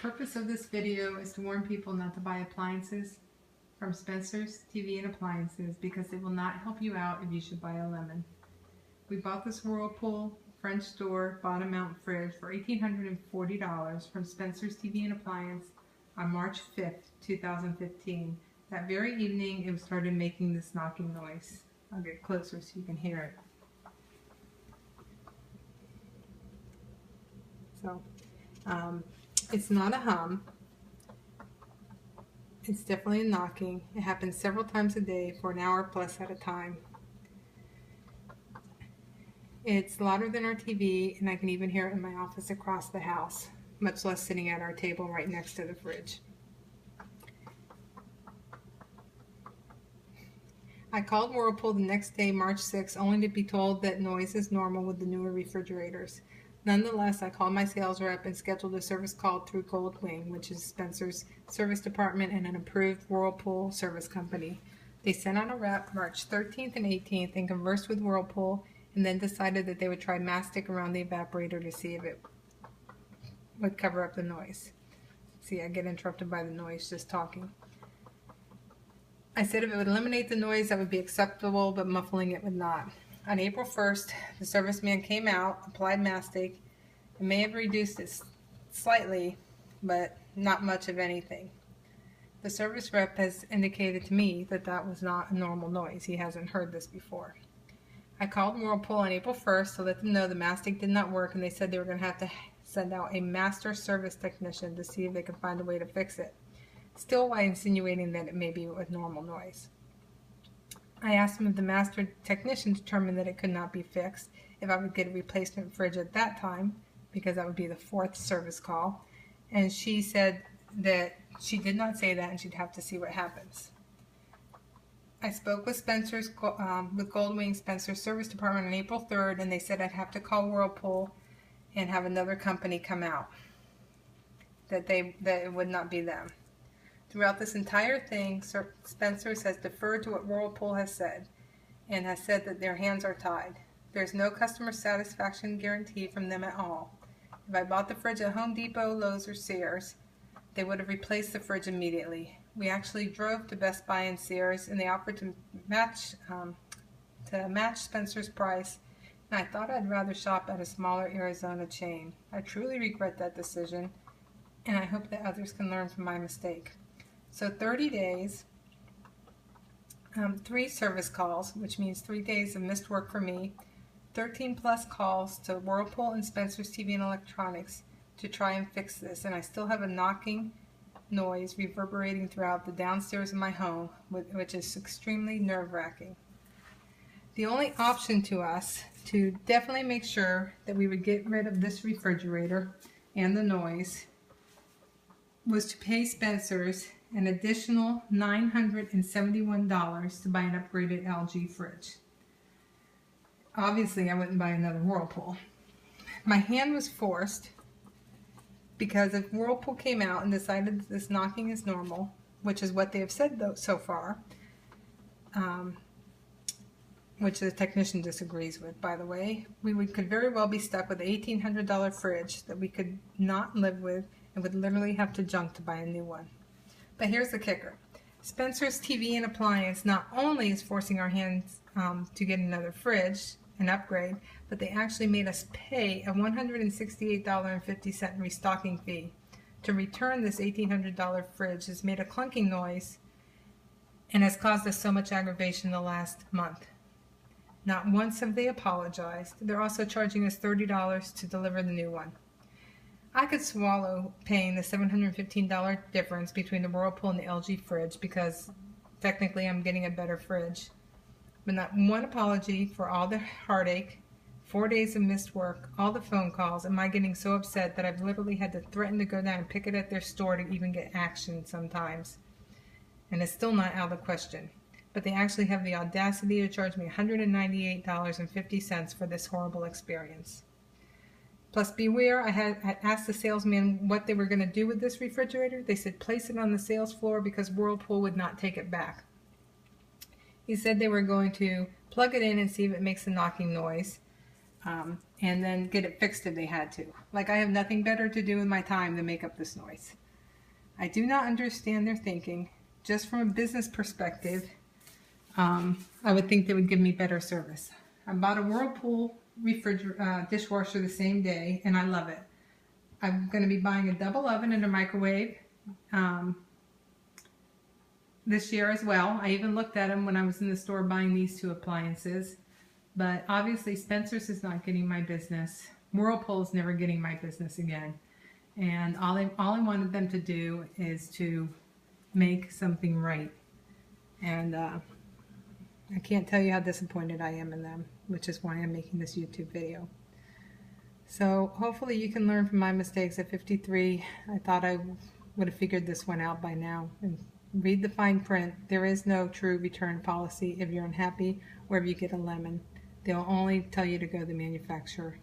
purpose of this video is to warn people not to buy appliances from Spencer's TV and Appliances because it will not help you out if you should buy a lemon. We bought this Whirlpool French door bottom mount fridge for $1,840 from Spencer's TV and Appliance on March 5th, 2015. That very evening it started making this knocking noise. I'll get closer so you can hear it. So, it's not a hum. It's definitely a knocking. It happens several times a day for an hour plus at a time. It's louder than our TV, and I can even hear it in my office across the house, much less sitting at our table right next to the fridge. I called Whirlpool the next day, March 6th, only to be told that noise is normal with the newer refrigerators. Nonetheless, I called my sales rep and scheduled a service call through Goldwing, which is Spencer's service department and an approved Whirlpool service company. They sent out a rep March 13th and 18th and conversed with Whirlpool, and then decided that they would try mastic around the evaporator to see if it would cover up the noise. See, I get interrupted by the noise just talking. I said if it would eliminate the noise, that would be acceptable, but muffling it would not. On April 1st, the serviceman came out, applied mastic. It may have reduced it slightly, but not much of anything. The service rep has indicated to me that that was not a normal noise. He hasn't heard this before. I called Whirlpool on April 1st to let them know the mastic did not work, and they said they were going to have to send out a master service technician to see if they could find a way to fix it, still while insinuating that it may be a normal noise. I asked them if the master technician determined that it could not be fixed, if I would get a replacement fridge at that time, because that would be the fourth service call, and she said that she did not say that and she'd have to see what happens. I spoke with with Goldwing Spencer's service department on April 3rd, and they said I'd have to call Whirlpool and have another company come out, that it would not be them. Throughout this entire thing, Spencer's has deferred to what Whirlpool has said, and has said that their hands are tied. There's no customer satisfaction guarantee from them at all. If I bought the fridge at Home Depot, Lowe's, or Sears, they would have replaced the fridge immediately. We actually drove to Best Buy and Sears, and they offered to match Spencer's price, and I thought I'd rather shop at a smaller Arizona chain. I truly regret that decision, and I hope that others can learn from my mistake. So 30 days, 3 service calls, which means 3 days of missed work for me, 13 plus calls to Whirlpool and Spencer's TV and Electronics to try and fix this, and I still have a knocking noise reverberating throughout the downstairs of my home, which is extremely nerve-wracking. The only option to us to definitely make sure that we would get rid of this refrigerator and the noise was to pay Spencer's an additional $971 to buy an upgraded LG fridge. Obviously, I wouldn't buy another Whirlpool. My hand was forced because if Whirlpool came out and decided that this knocking is normal, which is what they have said so far, which the technician disagrees with, by the way, we could very well be stuck with an $1,800 fridge that we could not live with and would literally have to junk to buy a new one. But here's the kicker. Spencer's TV and Appliance not only is forcing our hands to get another fridge, an upgrade, but they actually made us pay a $168.50 restocking fee to return this $1,800 fridge. Has made a clunking noise and has caused us so much aggravation the last month. Not once have they apologized. They're also charging us $30 to deliver the new one. I could swallow paying the $715 difference between the Whirlpool and the LG fridge because technically I'm getting a better fridge. But not one apology for all the heartache, 4 days of missed work, all the phone calls, and my getting so upset that I've literally had to threaten to go down and pick it at their store to even get action sometimes. And it's still not out of the question. But they actually have the audacity to charge me $198.50 for this horrible experience. Plus, beware, I had asked the salesman what they were going to do with this refrigerator. They said place it on the sales floor because Whirlpool would not take it back. He said they were going to plug it in and see if it makes a knocking noise. and then get it fixed if they had to. Like, I have nothing better to do with my time than make up this noise. I do not understand their thinking. Just from a business perspective, I would think they would give me better service. I bought a Whirlpool dishwasher the same day, and I love it. I'm going to be buying a double oven and a microwave this year as well. I even looked at them when I was in the store buying these two appliances. But obviously Spencer's is not getting my business. Whirlpool is never getting my business again. And all I wanted them to do is to make something right. And I can't tell you how disappointed I am in them, which is why I'm making this YouTube video. So hopefully you can learn from my mistakes. At 53, I thought I would have figured this one out by now. And read the fine print. There is no true return policy if you're unhappy or if you get a lemon. They'll only tell you to go to the manufacturer.